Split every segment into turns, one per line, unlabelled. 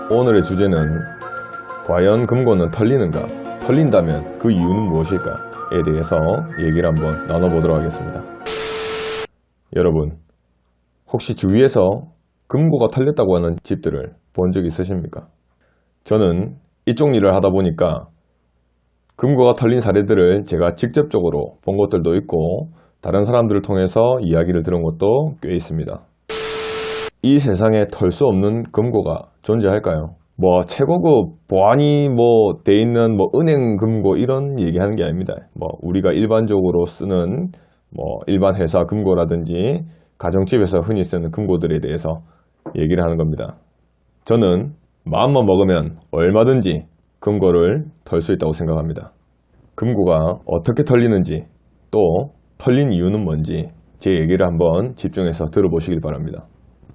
오늘의 주제는 과연 금고는 털리는가? 털린다면 그 이유는 무엇일까?에 대해서 얘기를 한번 나눠보도록 하겠습니다. 여러분, 혹시 주위에서 금고가 털렸다고 하는 집들을 본 적 있으십니까? 저는 이쪽 일을 하다 보니까 금고가 털린 사례들을 제가 직접적으로 본 것들도 있고 다른 사람들을 통해서 이야기를 들은 것도 꽤 있습니다. 이 세상에 털 수 없는 금고가 존재할까요? 최고급 보안이 돼 있는 은행 금고 이런 얘기하는 게 아닙니다. 우리가 일반적으로 쓰는 일반 회사 금고라든지 가정집에서 흔히 쓰는 금고들에 대해서 얘기를 하는 겁니다. 저는 마음만 먹으면 얼마든지 금고를 털 수 있다고 생각합니다. 금고가 어떻게 털리는지 또 털린 이유는 뭔지 제 얘기를 한번 집중해서 들어보시길 바랍니다.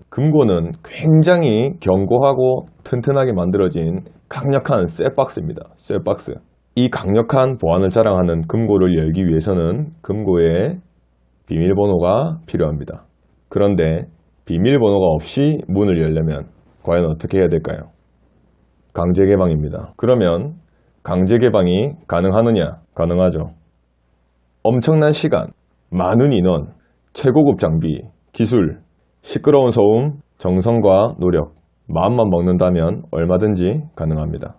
금고는 굉장히 견고하고 튼튼하게 만들어진 강력한 쇠박스입니다. 쇠박스. 이 강력한 보안을 자랑하는 금고를 열기 위해서는 금고에 비밀번호가 필요합니다. 그런데 비밀번호가 없이 문을 열려면 과연 어떻게 해야 될까요? 강제 개방입니다. 그러면 강제 개방이 가능하느냐? 가능하죠. 엄청난 시간, 많은 인원, 최고급 장비, 기술, 시끄러운 소음, 정성과 노력, 마음만 먹는다면 얼마든지 가능합니다.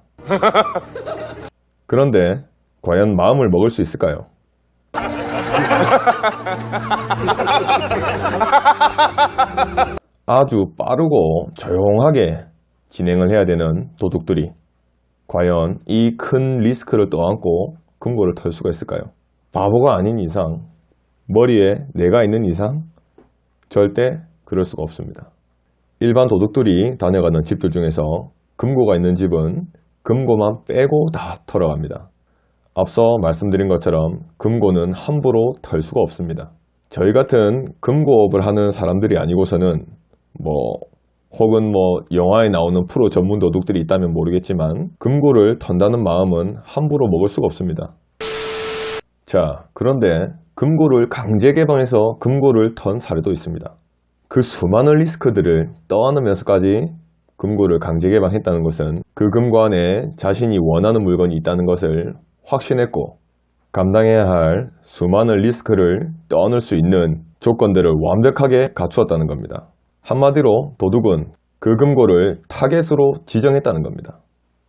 그런데 과연 마음을 먹을 수 있을까요? 아주 빠르고 조용하게 진행을 해야 되는 도둑들이 과연 이 큰 리스크를 떠안고 금고를 털 수가 있을까요? 바보가 아닌 이상, 머리에 뇌가 있는 이상 절대 그럴 수가 없습니다. 일반 도둑들이 다녀가는 집들 중에서 금고가 있는 집은 금고만 빼고 다 털어갑니다. 앞서 말씀드린 것처럼 금고는 함부로 털 수가 없습니다. 저희 같은 금고업을 하는 사람들이 아니고서는 혹은 영화에 나오는 프로 전문 도둑들이 있다면 모르겠지만 금고를 턴다는 마음은 함부로 먹을 수가 없습니다. 자, 그런데 금고를 강제 개방해서 금고를 턴 사례도 있습니다. 그 수많은 리스크들을 떠안으면서까지 금고를 강제 개방했다는 것은 그 금고 안에 자신이 원하는 물건이 있다는 것을 확신했고 감당해야 할 수많은 리스크를 떠안을 수 있는 조건들을 완벽하게 갖추었다는 겁니다. 한마디로 도둑은 그 금고를 타겟으로 지정했다는 겁니다.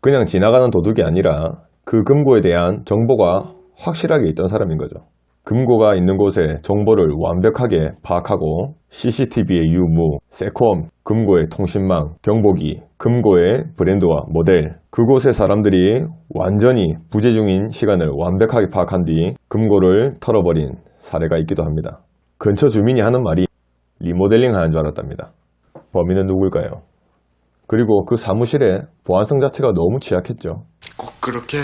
그냥 지나가는 도둑이 아니라 그 금고에 대한 정보가 확실하게 있던 사람인 거죠. 금고가 있는 곳의 정보를 완벽하게 파악하고 CCTV의 유무, 세콤, 금고의 통신망, 경보기, 금고의 브랜드와 모델, 그곳의 사람들이 완전히 부재 중인 시간을 완벽하게 파악한 뒤 금고를 털어버린 사례가 있기도 합니다. 근처 주민이 하는 말이 리모델링 하는 줄 알았답니다. 범인은 누굴까요? 그리고 그 사무실의 보안성 자체가 너무 취약했죠.
꼭 그렇게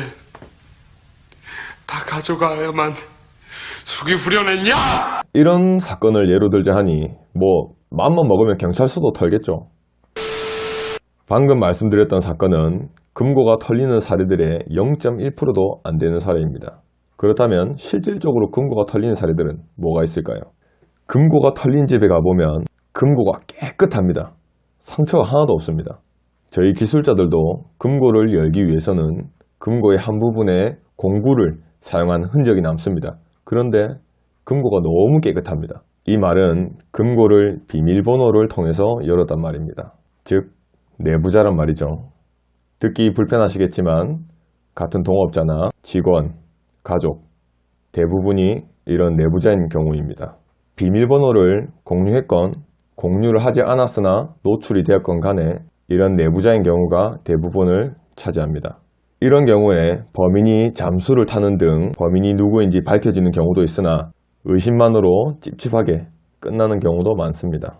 다 가져가야만 속이 후련했냐?
이런 사건을 예로 들자 하니 마음만 먹으면 경찰서도 털겠죠. 방금 말씀드렸던 사건은 금고가 털리는 사례들의 0.1%도 안 되는 사례입니다. 그렇다면 실질적으로 금고가 털리는 사례들은 뭐가 있을까요? 금고가 털린 집에 가보면 금고가 깨끗합니다. 상처가 하나도 없습니다. 저희 기술자들도 금고를 열기 위해서는 금고의 한 부분에 공구를 사용한 흔적이 남습니다. 그런데 금고가 너무 깨끗합니다. 이 말은 금고를 비밀번호를 통해서 열었단 말입니다. 즉 내부자란 말이죠. 듣기 불편하시겠지만 같은 동업자나 직원, 가족 대부분이 이런 내부자인 경우입니다. 비밀번호를 공유했건 공유를 하지 않았으나 노출이 되었건 간에 이런 내부자인 경우가 대부분을 차지합니다. 이런 경우에 범인이 잠수를 타는 등 범인이 누구인지 밝혀지는 경우도 있으나 의심만으로 찝찝하게 끝나는 경우도 많습니다.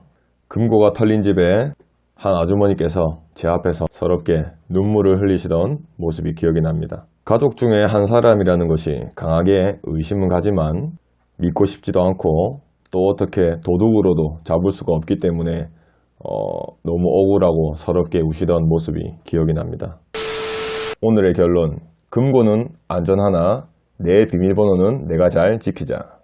금고가 털린 집에 한 아주머니께서 제 앞에서 서럽게 눈물을 흘리시던 모습이 기억이 납니다. 가족 중에 한 사람이라는 것이 강하게 의심은 가지만 믿고 싶지도 않고 또 어떻게 도둑으로도 잡을 수가 없기 때문에 너무 억울하고 서럽게 우시던 모습이 기억이 납니다. 오늘의 결론, 금고는 안전하나 내 비밀번호는 내가 잘 지키자.